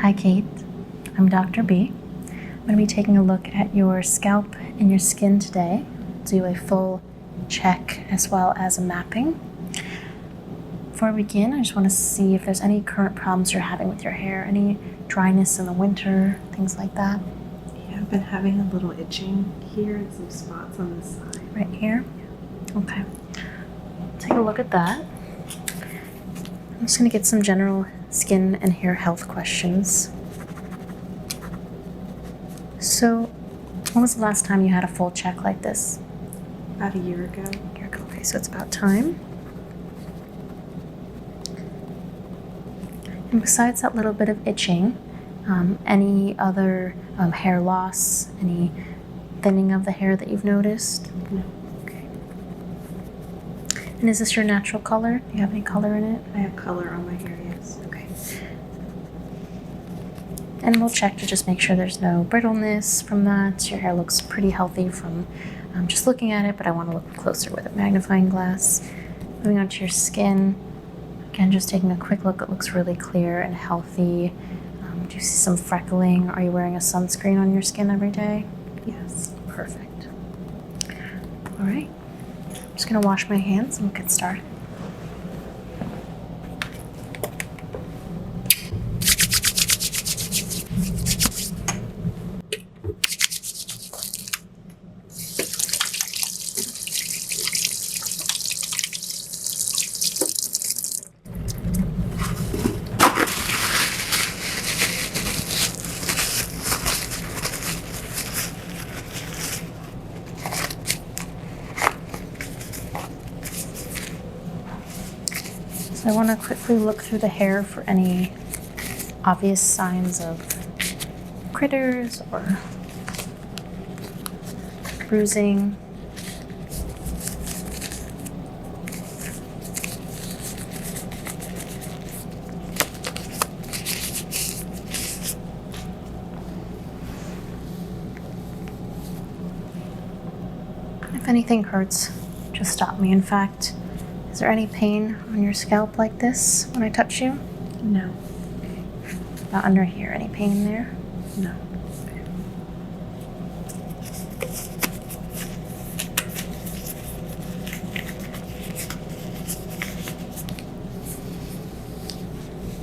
Hi, Kate. I'm Dr. B. I'm going to be taking a look at your scalp and your skin today. Do a full check as well as a mapping. Before we begin, I just want to see if there's any current problems you're having with your hair, any dryness in the winter, things like that. Yeah, I've been having a little itching here and some spots on the side. Right here? Okay. Take a look at that. I'm just going to get some general skin and hair health questions. So, when was the last time you had a full check like this? About a year ago. Okay, so it's about time. And besides that little bit of itching, any other hair loss, any thinning of the hair that you've noticed? No. Okay. And is this your natural color? Do you have any color in it? I have color on my hair, yes. Okay. And we'll check to just make sure there's no brittleness from that. Your hair looks pretty healthy from just looking at it, but I want to look closer with a magnifying glass. Moving on to your skin. Again, just taking a quick look. It looks really clear and healthy. Do you see some freckling? Are you wearing a sunscreen on your skin every day? Yes. Perfect. All right. I'm just going to wash my hands and we'll get started. So I want to quickly look through the hair for any obvious signs of critters or bruising. If anything hurts, just stop me. In fact, is there any pain on your scalp like this when I touch you? No. Not under here. Any pain there? No.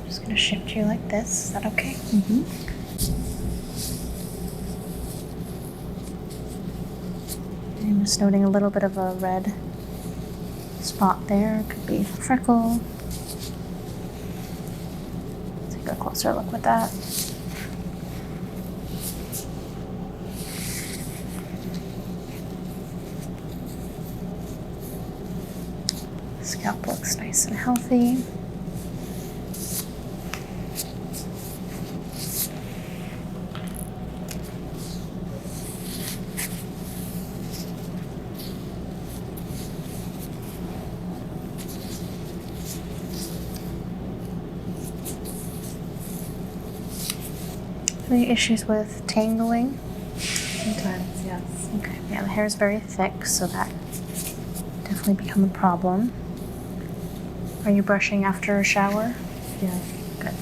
Just going to shift you like this. Is that okay? Mm-hmm. I'm just noting a little bit of a red spot there. Could be a freckle. Take a closer look with that. Scalp looks nice and healthy. Any issues with tangling? Sometimes, yes. Okay, yeah, the hair is very thick, so that definitely become a problem. Are you brushing after a shower? Yes. Good.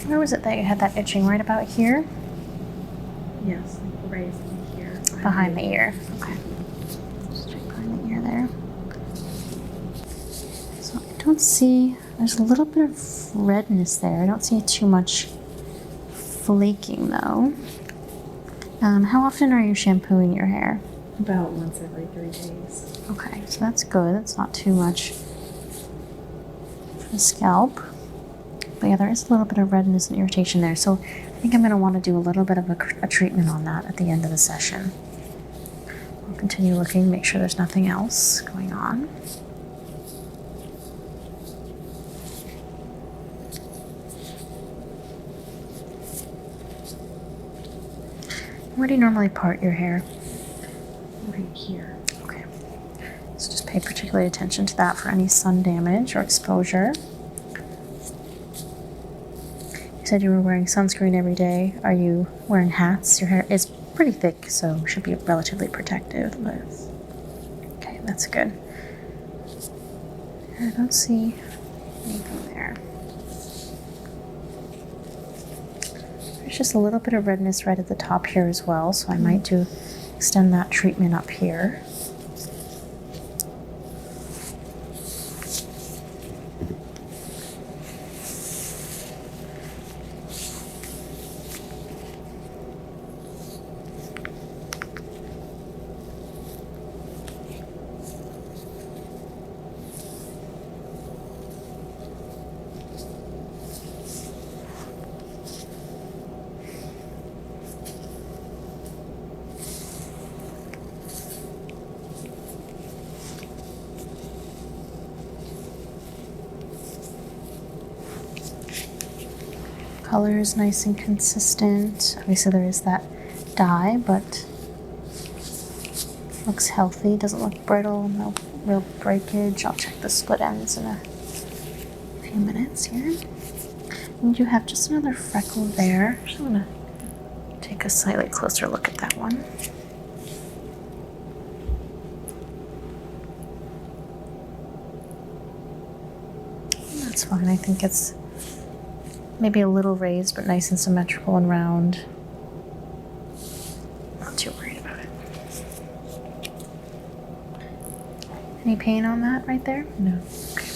Where was it that you had that itching? Right about here? Yes, like right here. Behind the ear. Okay. Just right behind the ear there. So I don't see, there's a little bit of redness there. I don't see too much flaking though. How often are you shampooing your hair? About once every 3 days. Okay, so that's good. That's not too much for the scalp. But yeah, there is a little bit of redness and irritation there. So I think I'm going to want to do a little bit of a treatment on that at the end of the session. I'll continue looking, make sure there's nothing else going on. Where do you normally part your hair? Right here. Okay. So just pay particular attention to that for any sun damage or exposure. You said you were wearing sunscreen every day. Are you wearing hats? Your hair is pretty thick, so should be relatively protective. But okay, that's good. I don't see anything there. There's just a little bit of redness right at the top here as well, so I might extend that treatment up here. Color is nice and consistent. Obviously there is that dye, but looks healthy, doesn't look brittle, no real breakage. I'll check the split ends in a few minutes here. And you have just another freckle there. Just want to take a slightly closer look at that one. That's fine. I think it's maybe a little raised, but nice and symmetrical and round. Not too worried about it. Any pain on that right there? No. Okay.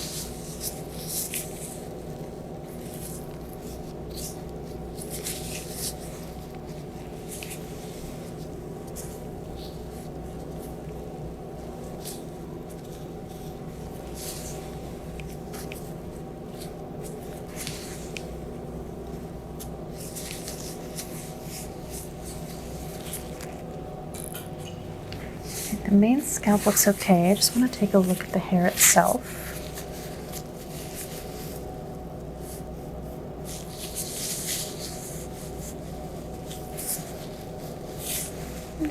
The main scalp looks okay. I just want to take a look at the hair itself.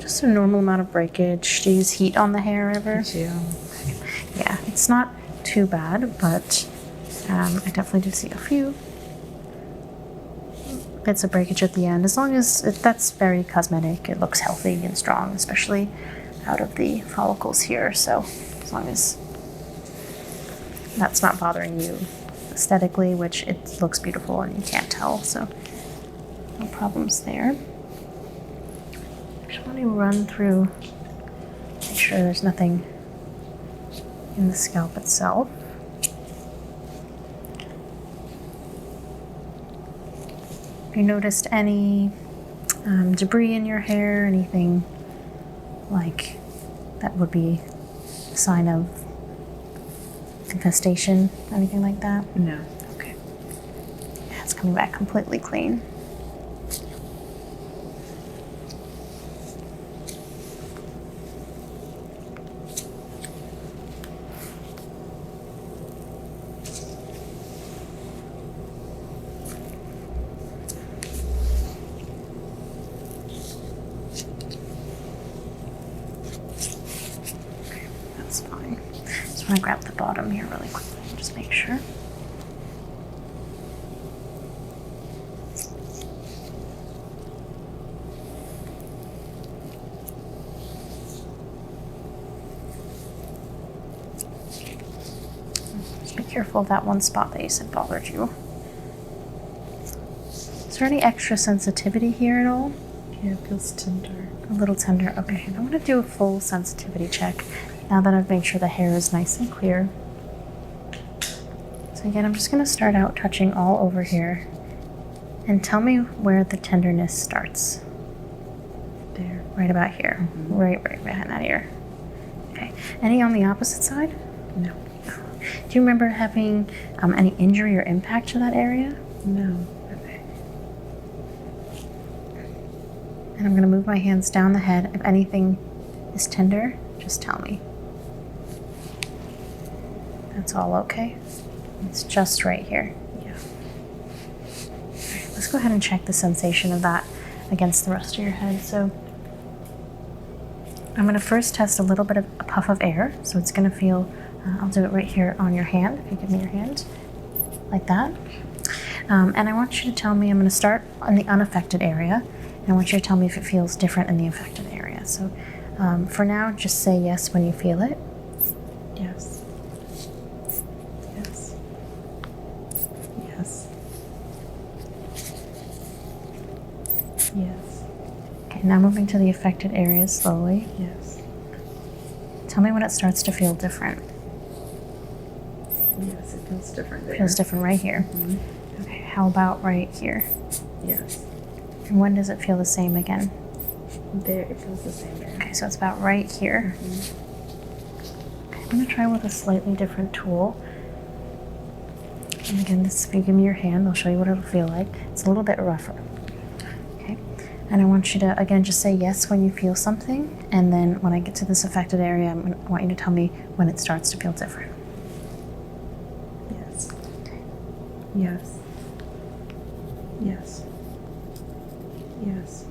Just a normal amount of breakage. Do you use heat on the hair ever? I do. Yeah, it's not too bad, but I definitely do see a few bits of breakage at the end. As long as that's very cosmetic, it looks healthy and strong, especially out of the follicles here. So as long as that's not bothering you aesthetically, which it looks beautiful and you can't tell, so no problems there. Just want to run through, make sure there's nothing in the scalp itself. Have you noticed any debris in your hair, anything like that would be a sign of infestation, anything like that? No. Okay. Yeah, it's coming back completely clean. That's fine. Just want to grab the bottom here really quickly and just make sure. Just be careful of that one spot that you said bothered you. Is there any extra sensitivity here at all? Yeah, it feels tender. A little tender. Okay, I'm going to do a full sensitivity check now that I've made sure the hair is nice and clear. So again, I'm just going to start out touching all over here and tell me where the tenderness starts. There. Right about here. Mm-hmm. Right behind that ear. Okay. Any on the opposite side? No. Do you remember having any injury or impact to that area? No. Okay. And I'm going to move my hands down the head. If anything is tender, just tell me. That's all okay? It's just right here. Yeah. All right, let's go ahead and check the sensation of that against the rest of your head. So I'm going to first test a little bit of a puff of air. So it's going to feel, I'll do it right here on your hand. If you give me your hand, like that. And I want you to tell me, I'm going to start on the unaffected area. And I want you to tell me if it feels different in the affected area. So for now, just say yes when you feel it. Yes. Yes. Yes. Yes. Okay, now moving to the affected areas slowly. Yes. Tell me when it starts to feel different. Yes, it feels different there. Feels different right here. Mm-hmm. Okay, how about right here? Yes. And when does it feel the same again? There, it feels the same there. Okay, so it's about right here. Mm-hmm. Okay, I'm going to try with a slightly different tool. And again, this, if you give me your hand, I'll show you what it'll feel like. It's a little bit rougher. Okay, and I want you to, again, just say yes when you feel something. And then when I get to this affected area, I want you to tell me when it starts to feel different. Yes. Yes. Yes. Yes.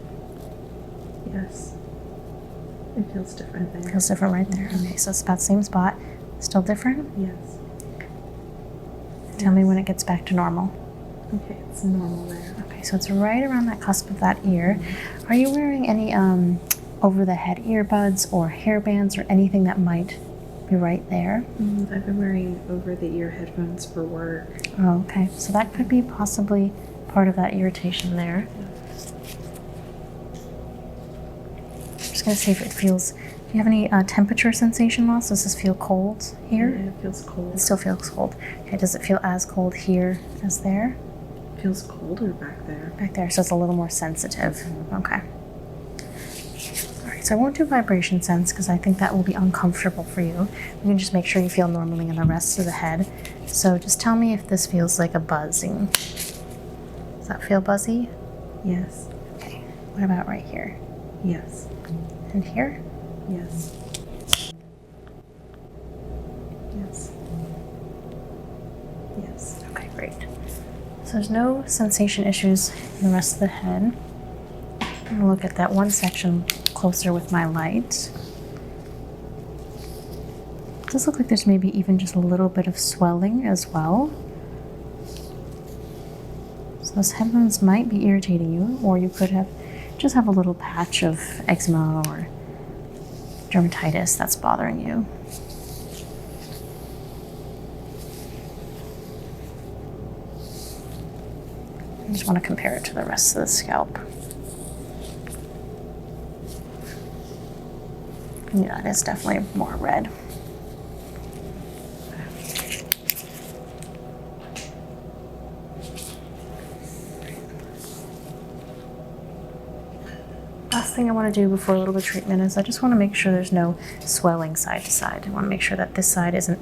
Yes. It feels different there. Feels different right there. Mm-hmm. Okay, so it's about the same spot. Still different? Yes. Tell me when it gets back to normal. Okay, it's normal there. Okay, so it's right around that cusp of that ear. Are you wearing any over-the-head earbuds or hairbands or anything that might be right there? I've been wearing over-the-ear headphones for work. Oh, okay, so that could be possibly part of that irritation there. I'm just going to see if it feels... Do you have any temperature sensation loss? Does this feel cold here? Yeah, it feels cold. It still feels cold. Okay, does it feel as cold here as there? It feels colder back there. Back there, so it's a little more sensitive. Okay. All right, so I won't do vibration sense because I think that will be uncomfortable for you. We can just make sure you feel normally in the rest of the head. So just tell me if this feels like a buzzing. Does that feel buzzy? Yes. Okay. What about right here? Yes. And here? Yes. Yes. Yes. Okay, great. So there's no sensation issues in the rest of the head. I'm gonna look at that one section closer with my light. It does look like there's maybe even just a little bit of swelling as well. So those headphones might be irritating you, or you could have just have a little patch of eczema or dermatitis that's bothering you. I just want to compare it to the rest of the scalp. Yeah, it is definitely more red. Last thing I want to do before a little bit of treatment is I just want to make sure there's no swelling side to side. I want to make sure that this side isn't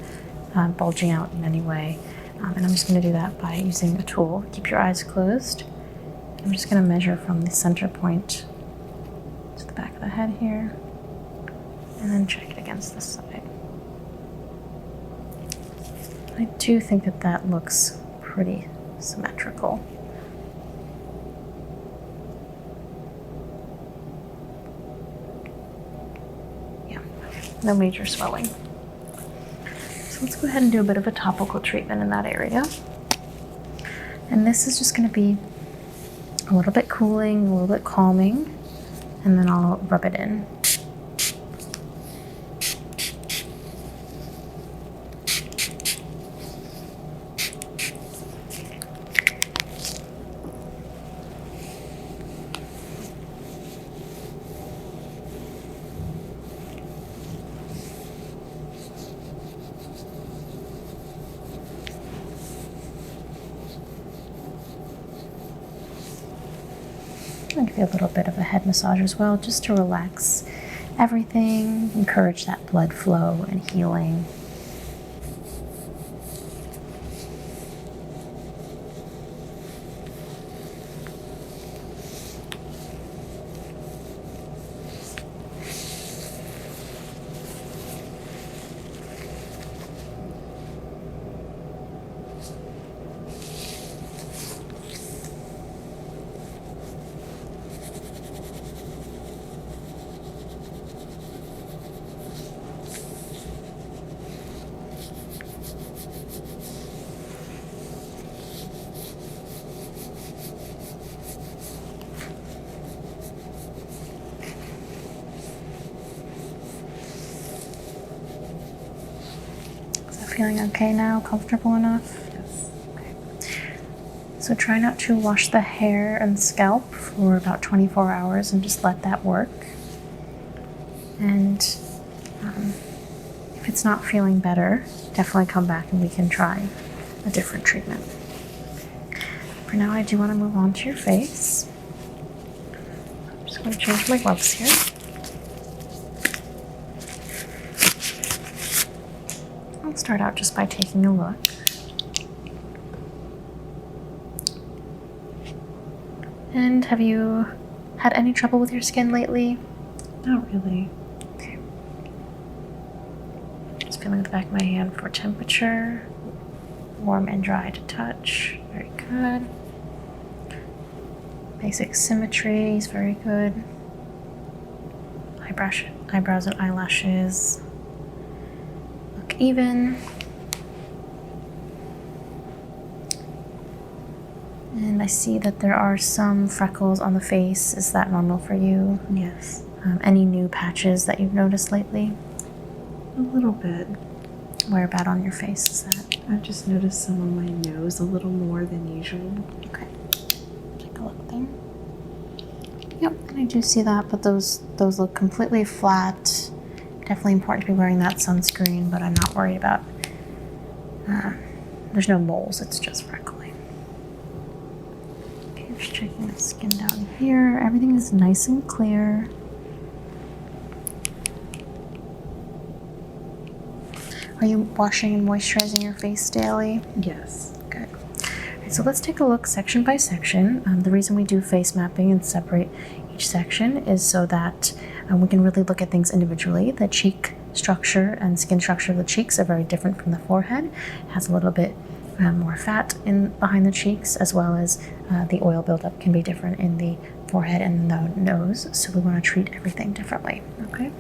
bulging out in any way. And I'm just going to do that by using a tool. Keep your eyes closed. I'm just going to measure from the center point to the back of the head here, and then check it against this side. I do think that that looks pretty symmetrical. Yeah, no major swelling. So let's go ahead and do a bit of a topical treatment in that area. And this is just going to be a little bit cooling, a little bit calming, and then I'll rub it in. I'll give you a little bit of a head massage as well, just to relax everything, encourage that blood flow and healing. Feeling okay now? Comfortable enough? Yes. So try not to wash the hair and scalp for about 24 hours and just let that work. And if it's not feeling better, definitely come back and we can try a different treatment. For now, I do want to move on to your face. I'm just going to change my gloves here. I'll start out just by taking a look. And have you had any trouble with your skin lately? Not really. Okay. Just feeling the back of my hand for temperature. Warm and dry to touch. Very good. Basic symmetry is very good. Eyebrows and eyelashes look even. And I see that there are some freckles on the face. Is that normal for you? Yes. Any new patches that you've noticed lately? A little bit. Where about on your face is that? I've just noticed some on my nose a little more than usual. Okay. Take a look there. Yep, and I do see that, but those look completely flat. Definitely important to be wearing that sunscreen, but I'm not worried about. There's no moles, it's just freckling. Okay, just checking the skin down here. Everything is nice and clear. Are you washing and moisturizing your face daily? Yes. Good. All right, so let's take a look section by section. The reason we do face mapping and separate each section is so that we can really look at things individually. The cheek structure and skin structure of the cheeks are very different from the forehead. It has a little bit more fat behind the cheeks, as well as the oil buildup can be different in the forehead and the nose. So we want to treat everything differently. Okay.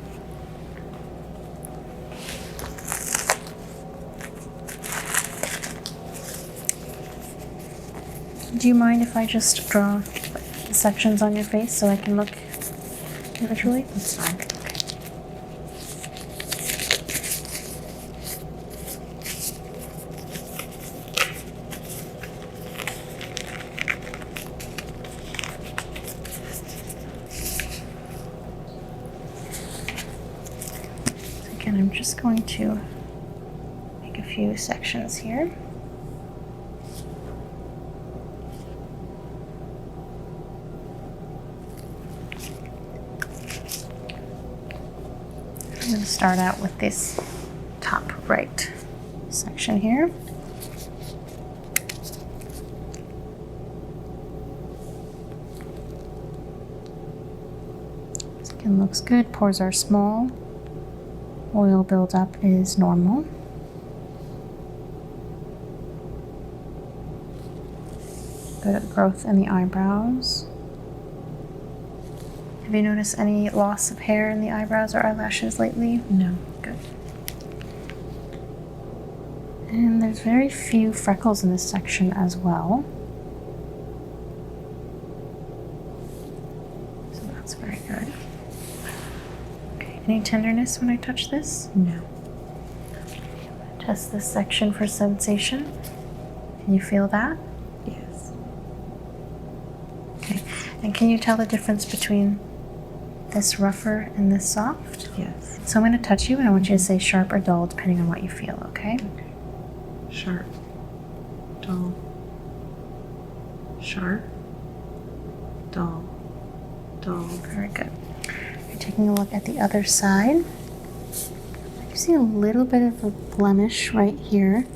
Do you mind if I just draw the sections on your face so I can look individually? That's fine. Again, I'm just going to make a few sections here. I'm going to start out with this top right section here. Skin looks good, pores are small, oil buildup is normal. Good growth in the eyebrows. Have you noticed any loss of hair in the eyebrows or eyelashes lately? No. Good. And there's very few freckles in this section as well. So that's very good. Okay, any tenderness when I touch this? No. Test this section for sensation. Can you feel that? Yes. Okay. And can you tell the difference between this rougher and this soft? Yes. So I'm going to touch you and I want you to say sharp or dull depending on what you feel, okay? Okay. Sharp. Dull. Sharp. Dull. Dull. Very good. You're taking a look at the other side. I see a little bit of a blemish right here.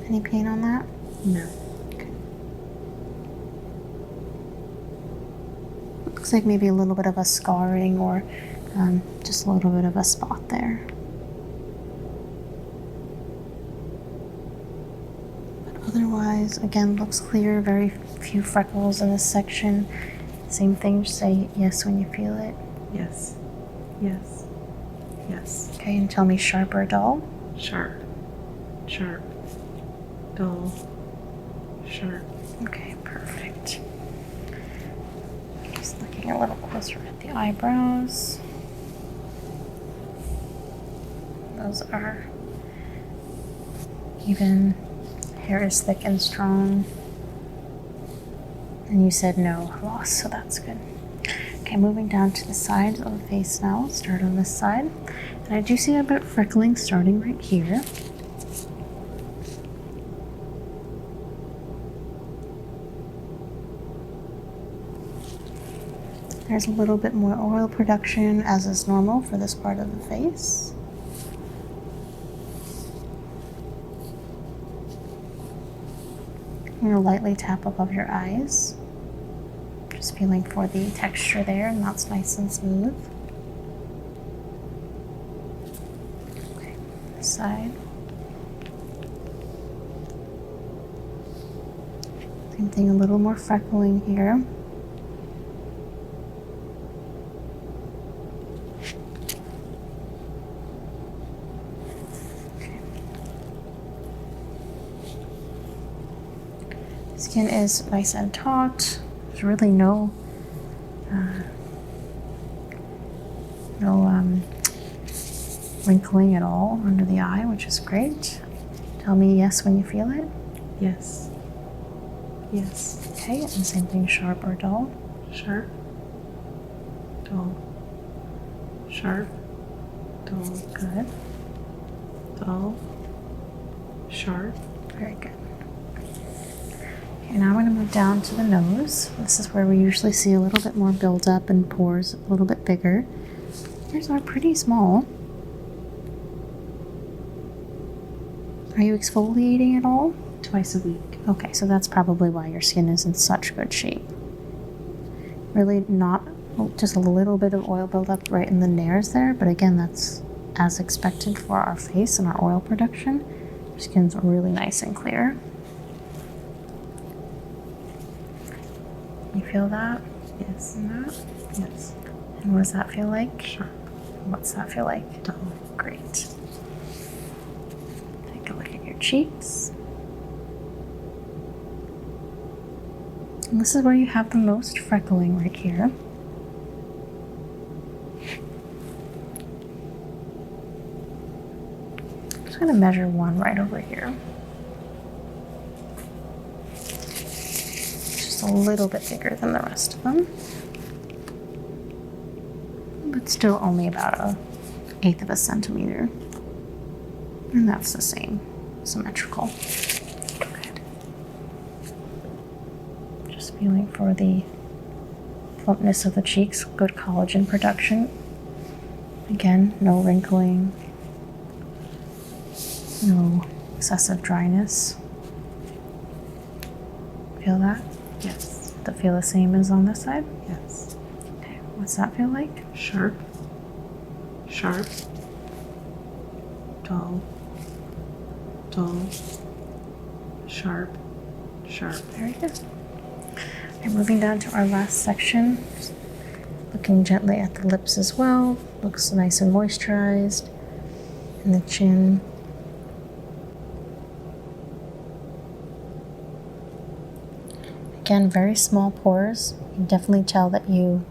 Any pain on that? No. Looks like maybe a little bit of a scarring or just a little bit of a spot there. But otherwise, again, looks clear. Very few freckles in this section. Same thing, just say yes when you feel it. Yes. Yes. Yes. Okay, and tell me sharp or dull. Sharp. Sharp. Dull. Sharp. Okay, perfect. Just looking a little closer at the eyebrows. Those are even. Hair is thick and strong. And you said no loss, so that's good. Okay, moving down to the sides of the face now. Let's start on this side. And I do see a bit of freckling starting right here. There's a little bit more oil production, as is normal for this part of the face. I'm going to lightly tap above your eyes. Just feeling for the texture there, and that's nice and smooth. Okay, this side. Same thing, a little more freckling here. Skin is nice and taut. There's really no wrinkling at all under the eye, which is great. Tell me yes when you feel it. Yes. Yes. Okay, and same thing, sharp or dull. Sharp. Dull. Sharp. Dull. Good. Dull. Sharp. Very good. Okay, now I'm going to move down to the nose. This is where we usually see a little bit more buildup and pores a little bit bigger. Yours are pretty small. Are you exfoliating at all? Twice a week. Okay, so that's probably why your skin is in such good shape. Really not, just a little bit of oil buildup right in the nares there, but again, that's as expected for our face and our oil production. Your skin's really nice and clear. You feel that? Yes. And that? Yes. And what does that feel like? Sharp. What's that feel like? Dull. Great. Take a look at your cheeks. And this is where you have the most freckling right here. I'm just going to measure one right over here. Just a little bit bigger than the rest of them. But still only about 1/8 of a centimeter. And that's the same, symmetrical. Good. Just feeling for the plumpness of the cheeks, good collagen production. Again, no wrinkling, no excessive dryness. Feel that? Yes. Does it feel the same as on this side? Yes. Okay, what's that feel like? Sharp. Sharp. Dull. Dull. Sharp. Sharp. Very good. And moving down to our last section, just looking gently at the lips as well. Looks nice and moisturized. And the chin. Again, very small pores. You can definitely tell that you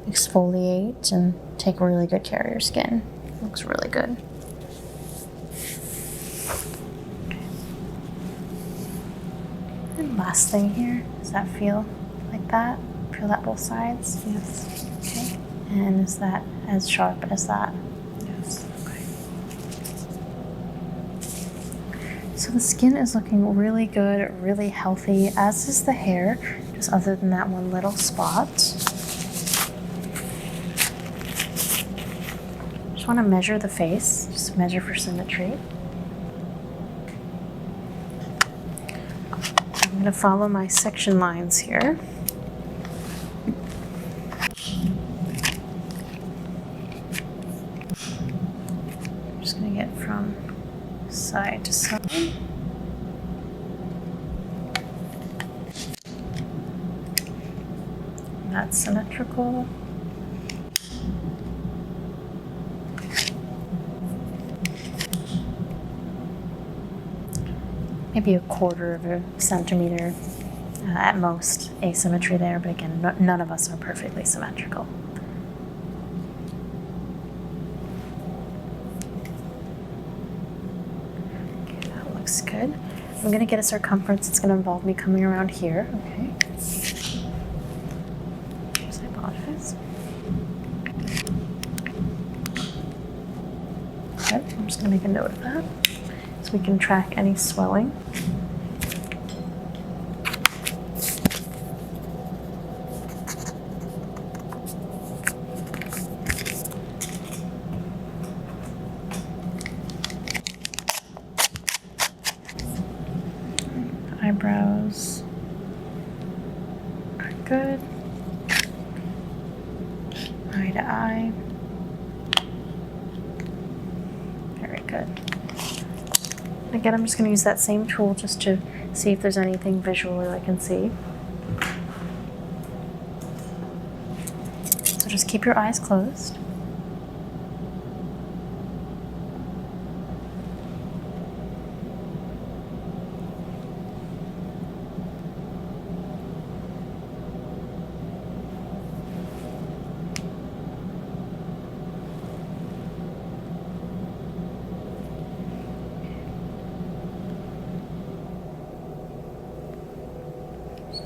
exfoliate and take really good care of your skin. Looks really good. And last thing here, does that feel like that? Feel that both sides? Yes. Okay. And is that as sharp as that? Yes. Okay. So the skin is looking really good, really healthy, as is the hair, just other than that one little spot. Just want to measure the face, just measure for symmetry. I'm going to follow my section lines here. Just going to get from side to side. That's symmetrical. Maybe 1/4 of a centimeter at most asymmetry there, but again, none of us are perfectly symmetrical. looks good. I'm gonna get a circumference. It's gonna involve me coming around here, okay? Oops, I apologize. Good, I'm just gonna make a note of that so we can track any swelling. Eyebrows are good. Eye to eye. Very good. Again, I'm just going to use that same tool just to see if there's anything visually I can see. So just keep your eyes closed.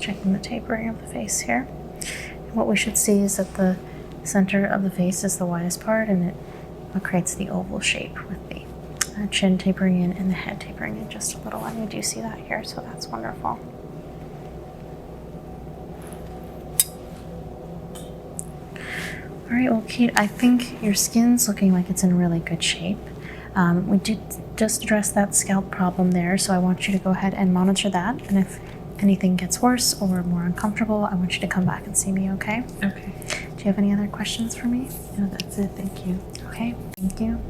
Checking the tapering of the face here. And what we should see is that the center of the face is the widest part, and it creates the oval shape with the chin tapering in and the head tapering in just a little. And we do see that here, so that's wonderful. All right, well, Kate, I think your skin's looking like it's in really good shape. We did just address that scalp problem there, so I want you to go ahead and monitor that. And if anything gets worse or more uncomfortable, I want you to come back and see me, okay? Okay. Do you have any other questions for me? No, that's it. Thank you. Okay, thank you.